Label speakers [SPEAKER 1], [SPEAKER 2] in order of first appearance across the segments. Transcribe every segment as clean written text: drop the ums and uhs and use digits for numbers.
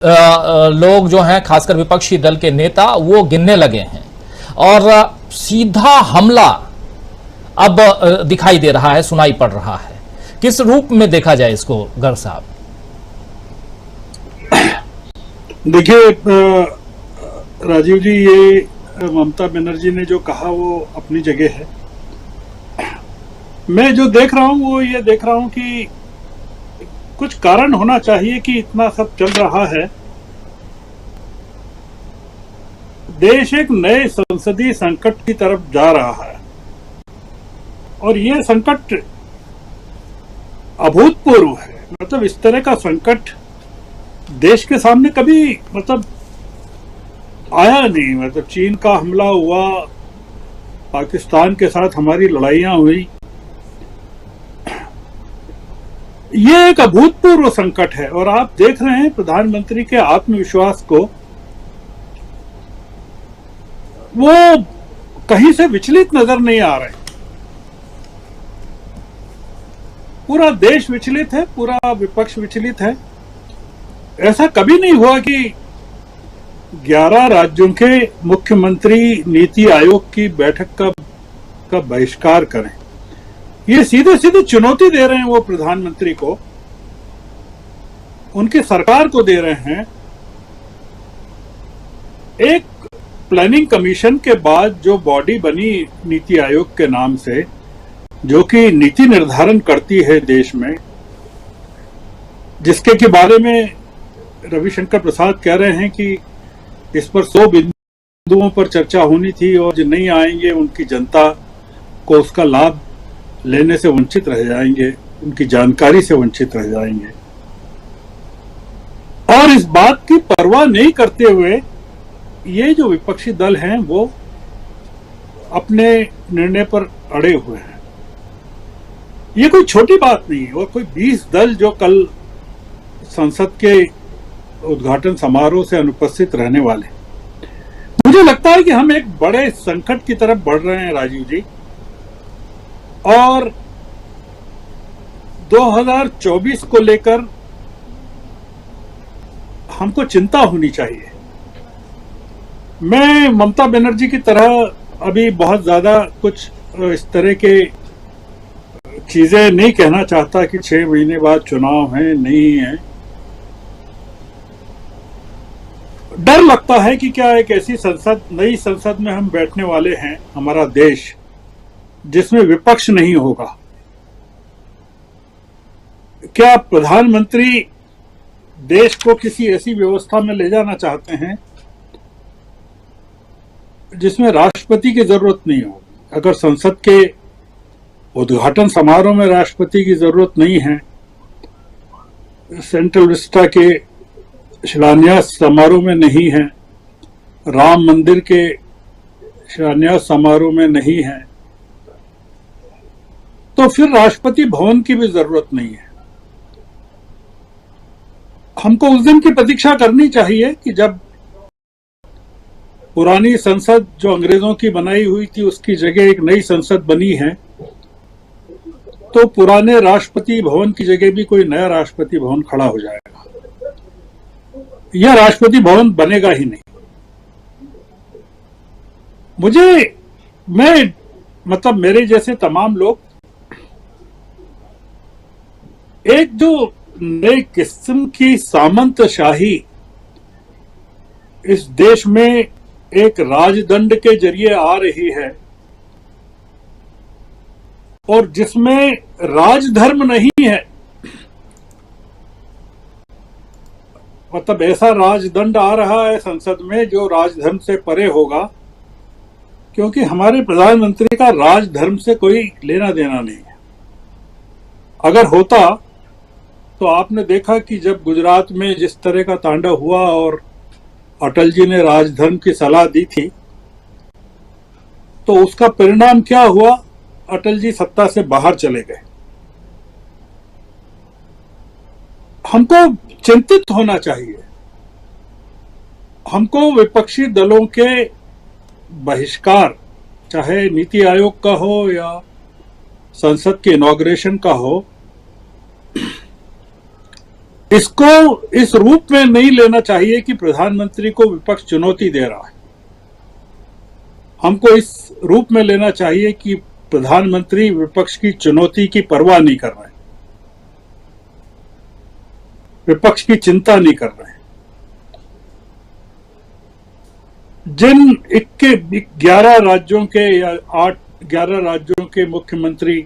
[SPEAKER 1] लोग जो हैं, खासकर विपक्षी दल के नेता, वो गिनने लगे हैं और सीधा हमला अब दिखाई दे रहा है, सुनाई पड़ रहा है। किस रूप में देखा जाए इसको गर्ग साहब?
[SPEAKER 2] देखिए राजीव जी, ये ममता बनर्जी ने जो कहा वो अपनी जगह है। मैं जो देख रहा हूं वो ये देख रहा हूं कि कुछ कारण होना चाहिए कि इतना सब चल रहा है। देश एक नए संसदीय संकट की तरफ जा रहा है और ये संकट अभूतपूर्व है। मतलब इस तरह का संकट देश के सामने कभी आया नहीं। मतलब चीन का हमला हुआ, पाकिस्तान के साथ हमारी लड़ाइयां हुई, ये एक अभूतपूर्व संकट है। और आप देख रहे हैं प्रधानमंत्री के आत्मविश्वास को, वो कहीं से विचलित नजर नहीं आ रहे। पूरा देश विचलित है, पूरा विपक्ष विचलित है। ऐसा कभी नहीं हुआ कि 11 राज्यों के मुख्यमंत्री नीति आयोग की बैठक का बहिष्कार करें। ये सीधे सीधे चुनौती दे रहे हैं वो प्रधानमंत्री को, उनकी सरकार को दे रहे हैं। एक प्लानिंग कमीशन के बाद जो बॉडी बनी नीति आयोग के नाम से, जो कि नीति निर्धारण करती है देश में, जिसके के बारे में रविशंकर प्रसाद कह रहे हैं कि इस पर 100 बिंदुओं पर चर्चा होनी थी और जो नहीं आएंगे उनकी जनता को उसका लाभ लेने से वंचित रह जाएंगे, उनकी जानकारी से वंचित रह जाएंगे। और इस बात की परवाह नहीं करते हुए ये जो विपक्षी दल हैं वो अपने निर्णय पर अड़े हुए हैं। ये कोई छोटी बात नहीं है। और कोई 20 दल जो कल संसद के उद्घाटन समारोह से अनुपस्थित रहने वाले, मुझे लगता है कि हम एक बड़े संकट की तरफ बढ़ रहे हैं राजीव जी। और 2024 को लेकर हमको चिंता होनी चाहिए। मैं ममता बनर्जी की तरह अभी बहुत ज्यादा कुछ इस तरह के चीजें नहीं कहना चाहता कि 6 महीने बाद चुनाव है, नहीं है। डर लगता है कि क्या एक ऐसी नई संसद में हम बैठने वाले हैं, हमारा देश, जिसमें विपक्ष नहीं होगा। क्या प्रधानमंत्री देश को किसी ऐसी व्यवस्था में ले जाना चाहते हैं जिसमें राष्ट्रपति की जरूरत नहीं होगी? अगर संसद के उद्घाटन समारोह में राष्ट्रपति की जरूरत नहीं है, सेंट्रल विस्टा के शिलान्यास समारोह में नहीं है, राम मंदिर के शिलान्यास समारोह में नहीं है, तो फिर राष्ट्रपति भवन की भी जरूरत नहीं है। हमको उस दिन की प्रतीक्षा करनी चाहिए कि जब पुरानी संसद जो अंग्रेजों की बनाई हुई थी उसकी जगह एक नई संसद बनी है, तो पुराने राष्ट्रपति भवन की जगह भी कोई नया राष्ट्रपति भवन खड़ा हो जाएगा। यह राष्ट्रपति भवन बनेगा ही नहीं। मेरे जैसे तमाम लोग एक जो नए किस्म की सामंतशाही इस देश में एक राजदंड के जरिए आ रही है और जिसमें राजधर्म नहीं है, मतलब ऐसा राजदंड आ रहा है संसद में जो राजधर्म से परे होगा, क्योंकि हमारे प्रधानमंत्री का राजधर्म से कोई लेना देना नहीं है। अगर होता तो आपने देखा कि जब गुजरात में जिस तरह का तांडव हुआ और अटल जी ने राजधर्म की सलाह दी थी, तो उसका परिणाम क्या हुआ? अटल जी सत्ता से बाहर चले गए। हमको चिंतित होना चाहिए। हमको विपक्षी दलों के बहिष्कार, चाहे नीति आयोग का हो या संसद के इनॉग्रेशन का हो, इसको इस रूप में नहीं लेना चाहिए कि प्रधानमंत्री को विपक्ष चुनौती दे रहा है। हमको इस रूप में लेना चाहिए कि प्रधानमंत्री विपक्ष की चुनौती की परवाह नहीं कर रहे हैं, विपक्ष की चिंता नहीं कर रहे हैं। जिन 11 राज्यों के या 11 राज्यों के मुख्यमंत्री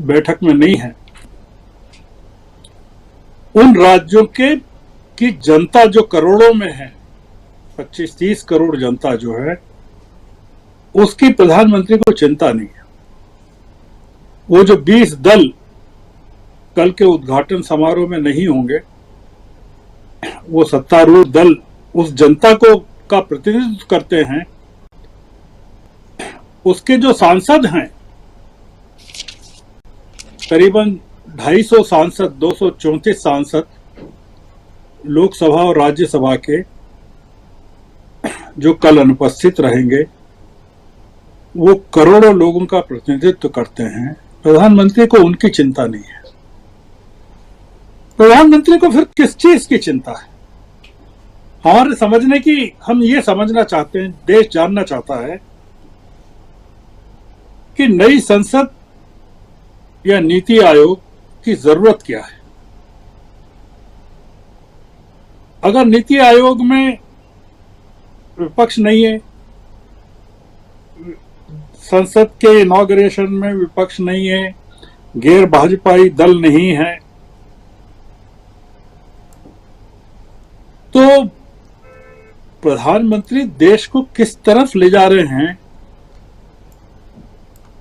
[SPEAKER 2] बैठक में नहीं है, उन राज्यों की जनता जो करोड़ों में है, 25-30 करोड़ जनता जो है, उसकी प्रधानमंत्री को चिंता नहीं है। वो जो 20 दल कल के उद्घाटन समारोह में नहीं होंगे, वो सत्तारूढ़ दल उस जनता का प्रतिनिधित्व करते हैं। उसके जो सांसद हैं, करीबन 250 सांसद, 234 सांसद लोकसभा और राज्यसभा के, जो कल अनुपस्थित रहेंगे, वो करोड़ों लोगों का प्रतिनिधित्व करते हैं। प्रधानमंत्री को उनकी चिंता नहीं है। प्रधानमंत्री को फिर किस चीज की चिंता है? हमारे समझने की, हम ये समझना चाहते हैं, देश जानना चाहता है कि नई संसद या नीति आयोग की जरूरत क्या है। अगर नीति आयोग में विपक्ष नहीं है, संसद के इनॉग्रेशन में विपक्ष नहीं है, गैर भाजपाई दल नहीं है, तो प्रधानमंत्री देश को किस तरफ ले जा रहे हैं?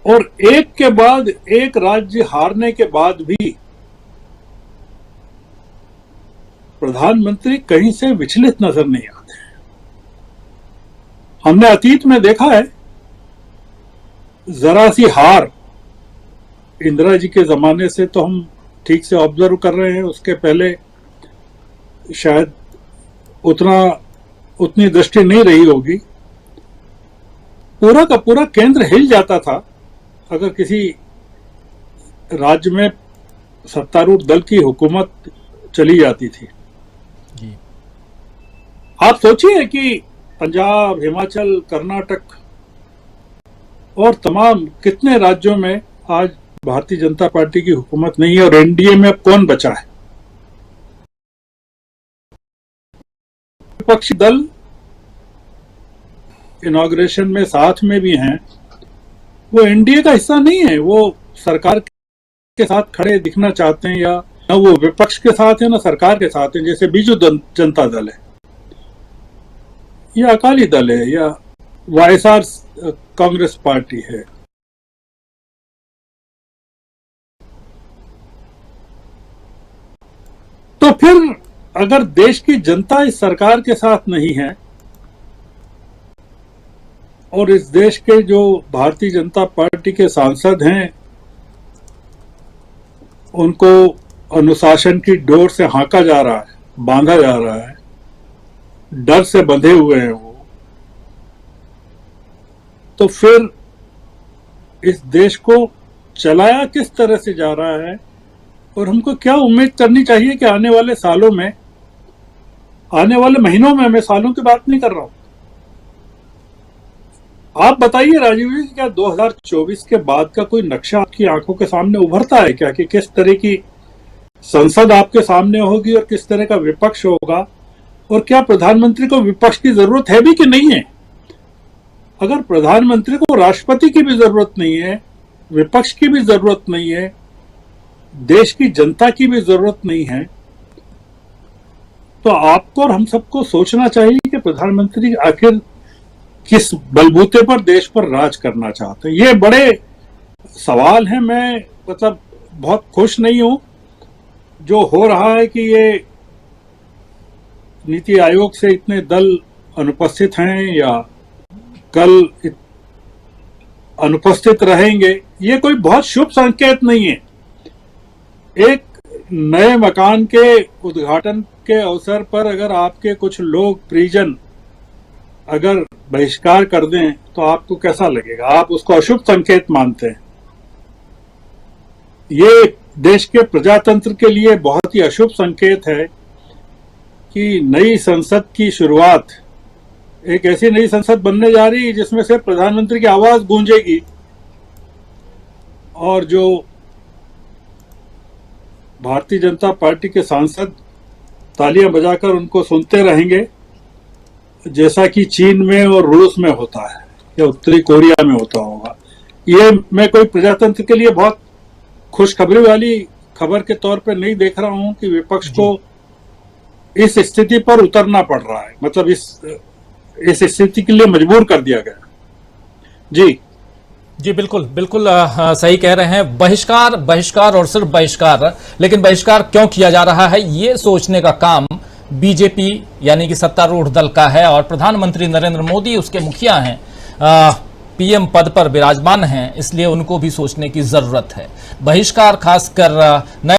[SPEAKER 2] और एक के बाद एक राज्य हारने के बाद भी प्रधानमंत्री कहीं से विचलित नजर नहीं आते। हमने अतीत में देखा है, जरा सी हार, इंदिरा जी के जमाने से तो हम ठीक से ऑब्जर्व कर रहे हैं, उसके पहले शायद उतनी दृष्टि नहीं रही होगी। पूरा का पूरा केंद्र हिल जाता था अगर किसी राज्य में सत्तारूढ़ दल की हुकूमत चली जाती थी।
[SPEAKER 1] जी।
[SPEAKER 2] आप सोचिए कि पंजाब, हिमाचल, कर्नाटक और तमाम कितने राज्यों में आज भारतीय जनता पार्टी की हुकूमत नहीं है, और एनडीए में अब कौन बचा है? विपक्षी दल इनॉग्रेशन में साथ में भी हैं, वो एनडीए का हिस्सा नहीं है। वो सरकार के साथ खड़े दिखना चाहते हैं, या न वो विपक्ष के साथ है न सरकार के साथ है। जैसे बीजू जनता दल है, या अकाली दल है, या वाईएसआर कांग्रेस पार्टी है। तो फिर अगर देश की जनता इस सरकार के साथ नहीं है, और इस देश के जो भारतीय जनता पार्टी के सांसद हैं, उनको अनुशासन की डोर से हाँका जा रहा है, बांधा जा रहा है, डर से बंधे हुए हैं वो, तो फिर इस देश को चलाया किस तरह से जा रहा है? और हमको क्या उम्मीद करनी चाहिए कि आने वाले सालों में, आने वाले महीनों में, मैं सालों की बात नहीं कर रहा हूं, आप बताइए राजीव जी, क्या 2024 के बाद का कोई नक्शा आपकी आंखों के सामने उभरता है क्या, कि किस तरह की संसद आपके सामने होगी और किस तरह का विपक्ष होगा? और क्या प्रधानमंत्री को विपक्ष की जरूरत है भी कि नहीं है? अगर प्रधानमंत्री को राष्ट्रपति की भी जरूरत नहीं है, विपक्ष की भी जरूरत नहीं है, देश की जनता की भी जरूरत नहीं है, तो आपको और हम सबको सोचना चाहिए कि प्रधानमंत्री आखिर किस बलबूते पर देश पर राज करना चाहते हैं। ये बड़े सवाल हैं। मैं बहुत खुश नहीं हूं जो हो रहा है कि ये नीति आयोग से इतने दल अनुपस्थित हैं या कल अनुपस्थित रहेंगे। ये कोई बहुत शुभ संकेत नहीं है। एक नए मकान के उद्घाटन के अवसर पर अगर आपके कुछ लोग, परिजन अगर बहिष्कार कर दें तो आपको कैसा लगेगा? आप उसको अशुभ संकेत मानते हैं। ये देश के प्रजातंत्र के लिए बहुत ही अशुभ संकेत है कि नई संसद की शुरुआत, एक ऐसी नई संसद बनने जा रही है जिसमें से प्रधानमंत्री की आवाज गूंजेगी और जो भारतीय जनता पार्टी के सांसद तालियां बजाकर उनको सुनते रहेंगे, जैसा कि चीन में और रूस में होता है या उत्तरी कोरिया में होता होगा। ये मैं कोई प्रजातंत्र के लिए बहुत खुशखबरी वाली खबर के तौर पे नहीं देख रहा हूं कि विपक्ष को इस स्थिति पर उतरना पड़ रहा है, मतलब इस स्थिति के लिए मजबूर कर दिया गया।
[SPEAKER 1] जी बिल्कुल बिल्कुल सही कह रहे हैं। बहिष्कार बहिष्कार और सिर्फ बहिष्कार, लेकिन बहिष्कार क्यों किया जा रहा है ये सोचने का काम बीजेपी यानी कि सत्तारूढ़ दल का है, और प्रधानमंत्री नरेंद्र मोदी उसके मुखिया हैं, पीएम पद पर विराजमान हैं, इसलिए उनको भी सोचने की जरूरत है। बहिष्कार खासकर नए